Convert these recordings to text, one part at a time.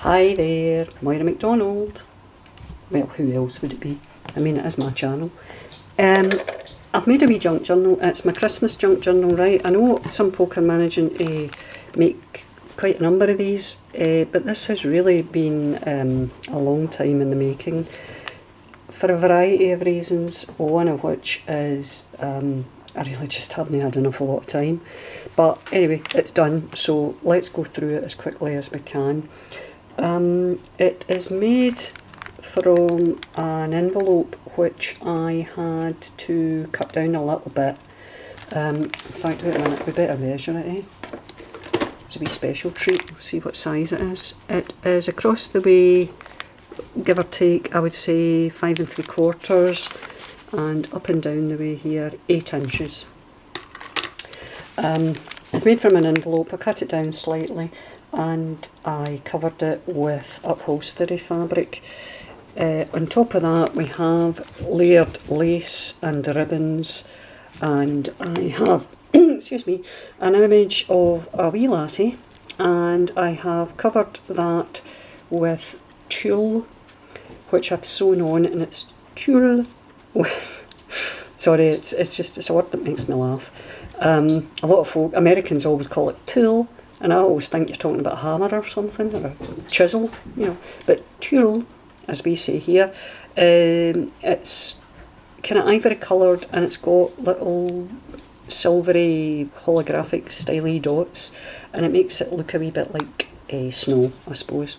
Hi there, Moira McDonald. Well, who else would it be? I mean, it is my channel. I've made a wee junk journal. It's my Christmas junk journal, right? I know some folk are managing to make quite a number of these, but this has really been a long time in the making for a variety of reasons, one of which is I really just haven't had an awful lot of time. But anyway, it's done, so let's go through it as quickly as we can. It is made from an envelope which I had to cut down a little bit. In fact, wait a minute, we better measure it, eh? It's a wee special treat. We'll see what size it is. It is across the way, give or take, I would say 5 3/4, and up and down the way here 8 inches. It's made from an envelope. I cut it down slightly and I covered it with upholstery fabric. On top of that we have layered lace and ribbons, and I have excuse me, an image of a wee lassie, and I have covered that with tulle, which I've sewn on, and it's tulle with sorry, it's a word that makes me laugh. A lot of folk, Americans always call it tulle, and I always think you're talking about a hammer or something, or a chisel, you know, but tulle, as we say here, it's kind of ivory coloured, and it's got little silvery holographic styly dots, and it makes it look a wee bit like snow, I suppose.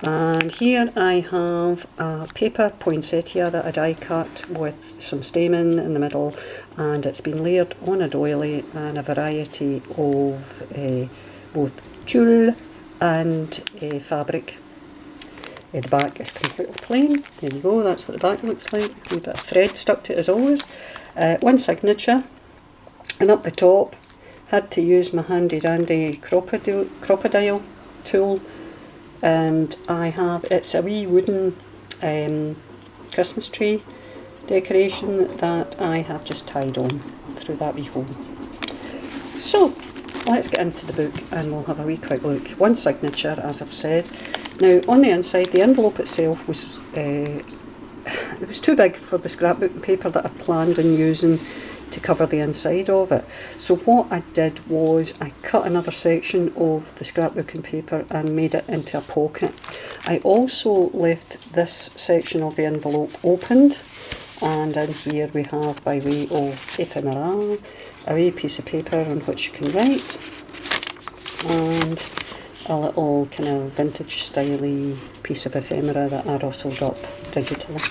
And here I have a paper poinsettia that I die cut with some stamen in the middle, and it's been layered on a doily and a variety of both tulle and fabric. The back is completely plain. There you go, that's what the back looks like. A wee bit of thread stuck to it as always. One signature, and up the top had to use my handy dandy crocodile tool, and I have, it's a wee wooden Christmas tree decoration that I have just tied on through that wee hole. So let's get into the book and we'll have a wee quick look. One signature, as I've said. Now on the inside, the envelope itself was it was too big for the scrapbooking paper that I planned on using to cover the inside of it. So what I did was I cut another section of the scrapbooking paper and made it into a pocket. I also left this section of the envelope opened, and in here we have, by way of ephemera, a wee piece of paper on which you can write, and a little kind of vintage styly piece of ephemera that I rustled up digitally.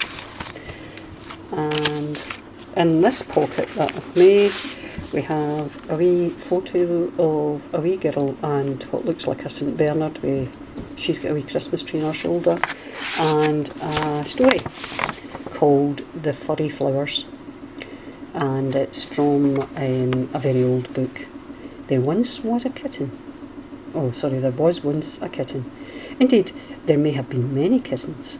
And in this pocket that I've made, we have a wee photo of a wee girl and what looks like a St Bernard. She's got a wee Christmas tree on her shoulder, and a story called The Furry Flowers, and it's from a very old book. There once was a kitten. Oh, sorry, there was once a kitten. Indeed, there may have been many kittens.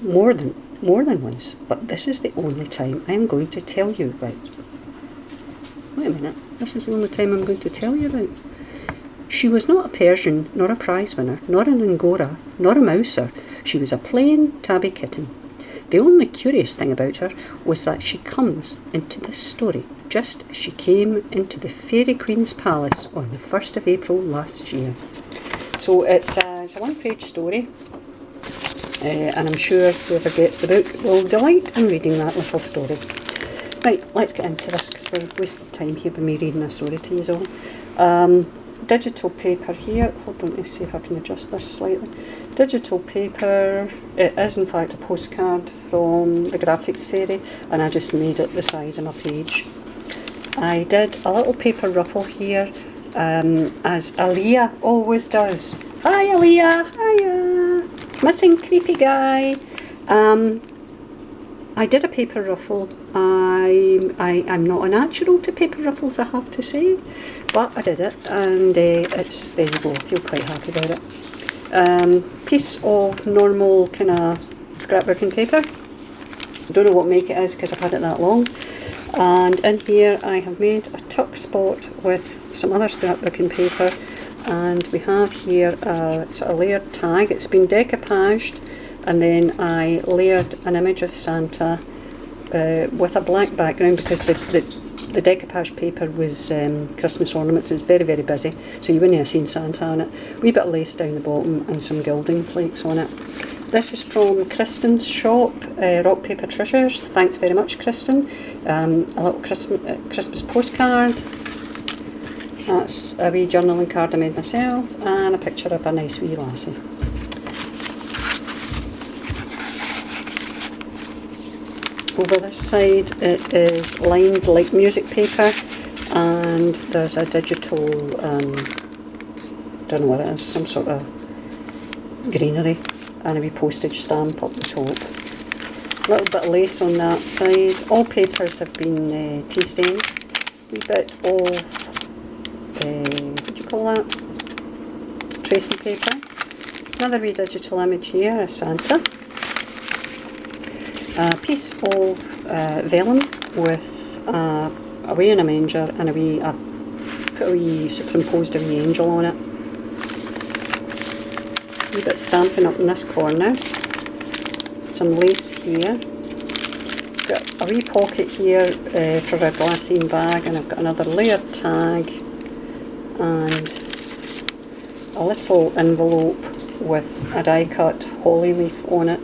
More than once, but this is the only time I am going to tell you about. Wait a minute, this is the only time I'm going to tell you about. She was not a Persian, nor a prize winner, nor an Angora, nor a mouser. She was a plain tabby kitten. The only curious thing about her was that she comes into this story just as she came into the Fairy Queen's palace on the 1st of April last year. So it's a one-page story. And I'm sure whoever gets the book will delight in reading that little story. Right, let's get into this because we're wasting time here by me reading a story to you all. Digital paper here. Hold on, let's see if I can adjust this slightly. Digital paper. It is in fact a postcard from the Graphics Fairy, and I just made it the size of my page. I did a little paper ruffle here, as Aaliyah always does. Hi Aaliyah! Hiya! Missing creepy guy. I did a paper ruffle. I'm not a natural to paper ruffles, I have to say, but I did it, and it's, there you go, I feel quite happy about it. Piece of normal kind of scrapbooking paper. I don't know what make it is because I've had it that long. And in here I have made a tuck spot with some other scrapbooking paper, and we have here a sort of layered tag. It's been decoupaged, and then I layered an image of Santa with a black background because the decoupage paper was Christmas ornaments. It's very, very busy, so you wouldn't have seen Santa on it. A wee bit of lace down the bottom and some gilding flakes on it. This is from Kristen's shop, RockPaperTreasures. Thanks very much, Kristen. A little Christmas postcard. That's a wee journaling card I made myself, and a picture of a nice wee lassie. Over this side it is lined like music paper, and there's a digital, don't know what it is, some sort of greenery, and a wee postage stamp up the top. A little bit of lace on that side. All papers have been tea stained. A wee bit of what do you call that? Tracing paper. Another wee digital image here of Santa. A piece of vellum with a wee in a manger and superimposed a wee angel on it. A wee bit stamping up in this corner. Some lace here. Got a wee pocket here for a glassine bag, and I've got another layered tag and a little envelope with a die cut holly leaf on it.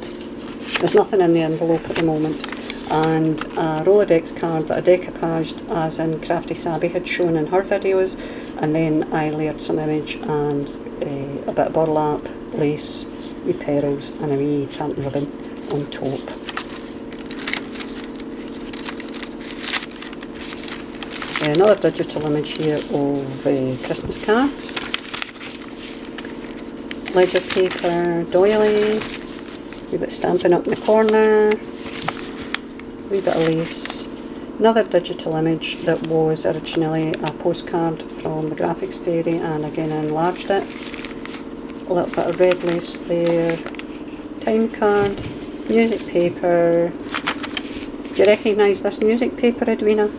There's nothing in the envelope at the moment, and a Rolodex card that I decoupaged as in Crafty Sabby had shown in her videos, and then I layered some image and a bit of burlap, lace, wee pearls and a wee tampon ribbon on top. Another digital image here of Christmas cards, ledger paper, doily, a wee bit stamping up in the corner, a wee bit of lace. Another digital image that was originally a postcard from the Graphics Fairy, and again I enlarged it. A little bit of red lace there, time card, music paper. Do you recognise this music paper, Edwina?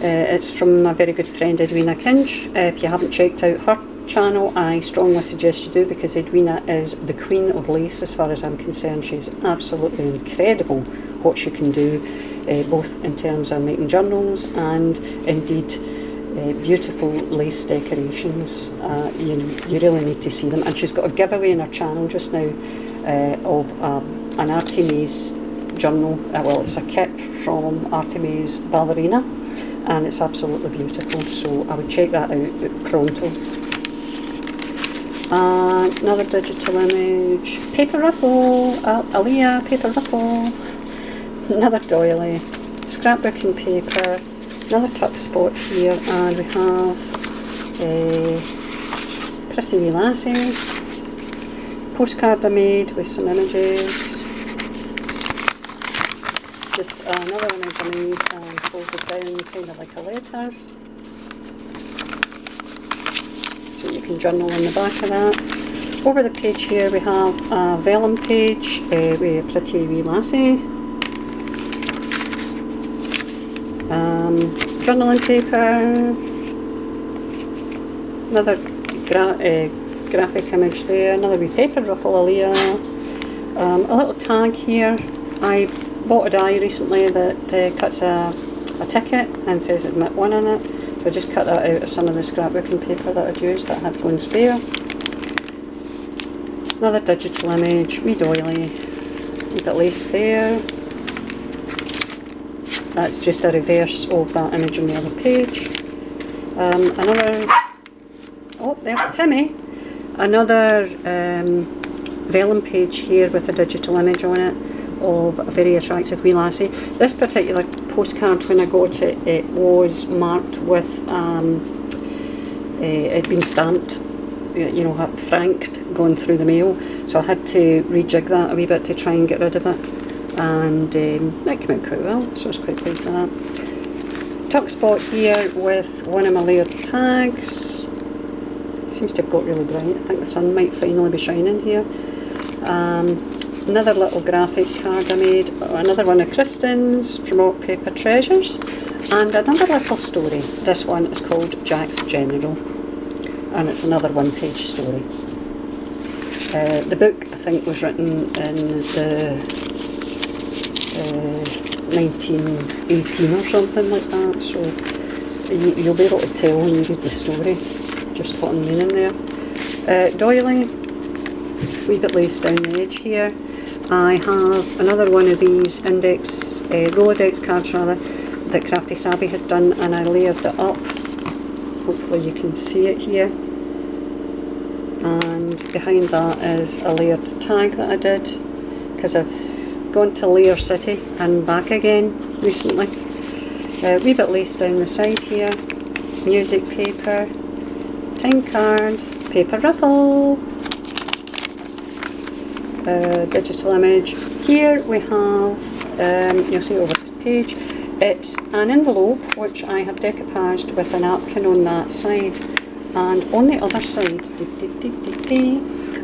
It's from my very good friend Edwina Kinch. If you haven't checked out her channel, I strongly suggest you do, because Edwina is the queen of lace as far as I'm concerned. She's absolutely incredible what she can do, both in terms of making journals and indeed beautiful lace decorations. You really need to see them, and she's got a giveaway in her channel just now of an Artemis journal. Well, it's a kit from Artemis Ballerina, and it's absolutely beautiful, so I would check that out pronto. Another digital image, paper ruffle, Aaliyah paper ruffle, another doily, scrapbooking paper, another tuck spot here, and we have a pretty wee lassie, postcard I made with some images, just another image I made and folded down kind of like a letter, so you can journal in the back of that. Over the page here we have a vellum page with a pretty wee lassie, journaling paper, another graphic image there, another wee paper ruffle Aaliyah, a little tag here. I bought a die recently that cuts a ticket and says admit one on it, so I just cut that out of some of the scrapbooking paper that I'd used that I had one spare. Another digital image, wee doily, wee bit lace there. That's just a reverse of that image on the other page. Another, oh there's Timmy, another vellum page here with a digital image on it of a very attractive wee lassie. This particular postcard, when I got it, it was marked with, it'd been stamped, you know, franked going through the mail, so I had to rejig that a wee bit to try and get rid of it, and that came out quite well, so I was quite pleased with that. Tuck spot here with one of my layered tags. It seems to have got really bright. I think the sun might finally be shining here. Another little graphic card I made, another one of Kristen's from RockPaperTreasures, and another little story. This one is called Jack's General, and it's another one-page story. The book, I think, was written in the 1918 or something like that, so you'll be able to tell when you read the story just what I'm meaning there. Doily, a wee bit laced down the edge here. I have another one of these Rolodex cards rather, that Crafty Savvy had done, and I layered it up. Hopefully you can see it here. And behind that is a layered tag that I did, because I've gone to Layer City and back again recently. A wee bit laced down the side here, music paper, time card, paper ruffle, digital image. Here we have, you'll see over this page, it's an envelope which I have decoupaged with a napkin on that side, and on the other side,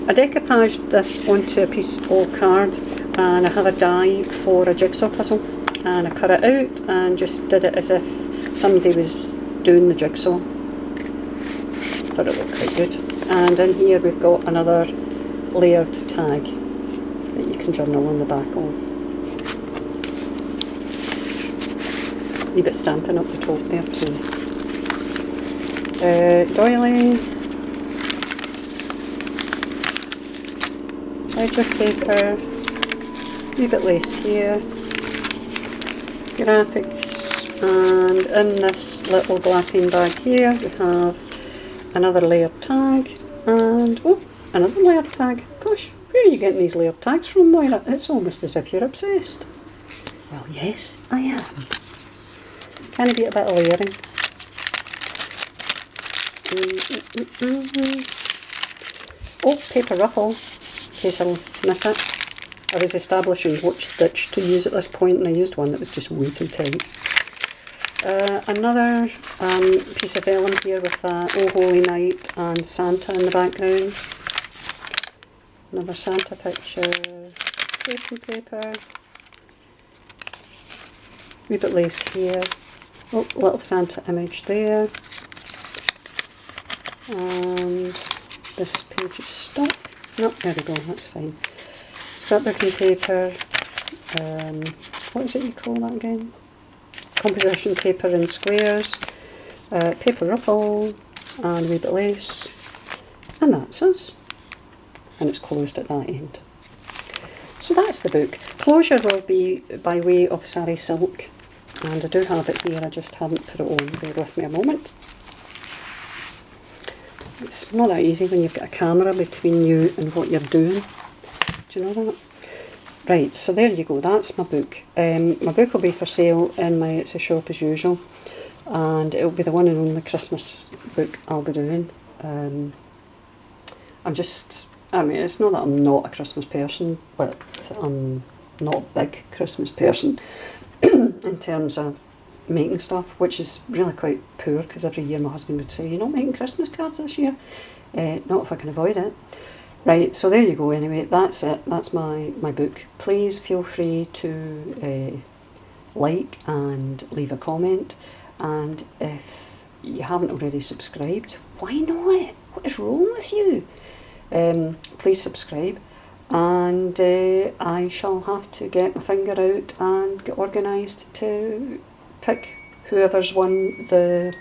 I decoupaged this onto a piece of card, and I have a die for a jigsaw puzzle, and I cut it out and just did it as if somebody was doing the jigsaw. Thought it looked quite good. And in here we've got another layered tag that you can journal on the back of. A wee bit stamping up the top there too. Doily, ledger paper, a wee bit lace here, graphics, and in this little glassine bag here we have another layered tag, and oh, another layered tag. Gosh, where are you getting these layered tags from, Moira? It's almost as if you're obsessed. Well, yes, I am. Can be a bit of layering. Oh, paper ruffle, in case I'll miss it. I was establishing which stitch to use at this point, and I used one that was just way too tight. Another piece of vellum here with Oh Holy Night and Santa in the background. Another Santa picture, tracing paper, wee bit lace here. Oh, little Santa image there. And this page is stuck. No, there we go, that's fine. Scrapbooking paper, what is it you call that again? Composition paper in squares, paper ruffle, and a wee bit lace. And that's us. And it's closed at that end. So that's the book. Closure will be by way of sari silk. And I do have it here, I just haven't put it on. Bear with me a moment. It's not that easy when you've got a camera between you and what you're doing. Do you know that? Right, so there you go, that's my book. My book will be for sale in my Etsy shop as usual. And it'll be the one and only Christmas book I'll be doing. I mean, it's not that I'm not a Christmas person, but I'm not a big Christmas person. In terms of making stuff, which is really quite poor, because every year my husband would say, "You're not making Christmas cards this year." Not if I can avoid it. Right, so there you go anyway, that's it, that's my book. Please feel free to like and leave a comment, and if you haven't already subscribed, why not? What is wrong with you? Please subscribe. And I shall have to get my finger out and get organised to pick whoever's won the,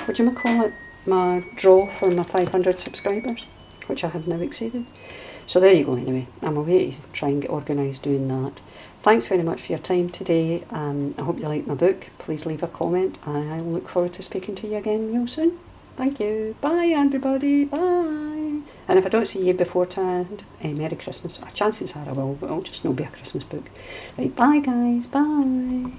what do you call it, my draw for my 500 subscribers, which I have now exceeded. So there you go anyway, I'm away to try and get organised doing that. Thanks very much for your time today. I hope you liked my book. Please leave a comment, and I look forward to speaking to you again real soon. Thank you. Bye everybody. Bye. And if I don't see you beforehand, Merry Christmas. Chances are I will, but it'll just not be a Christmas book. Right, bye guys. Bye.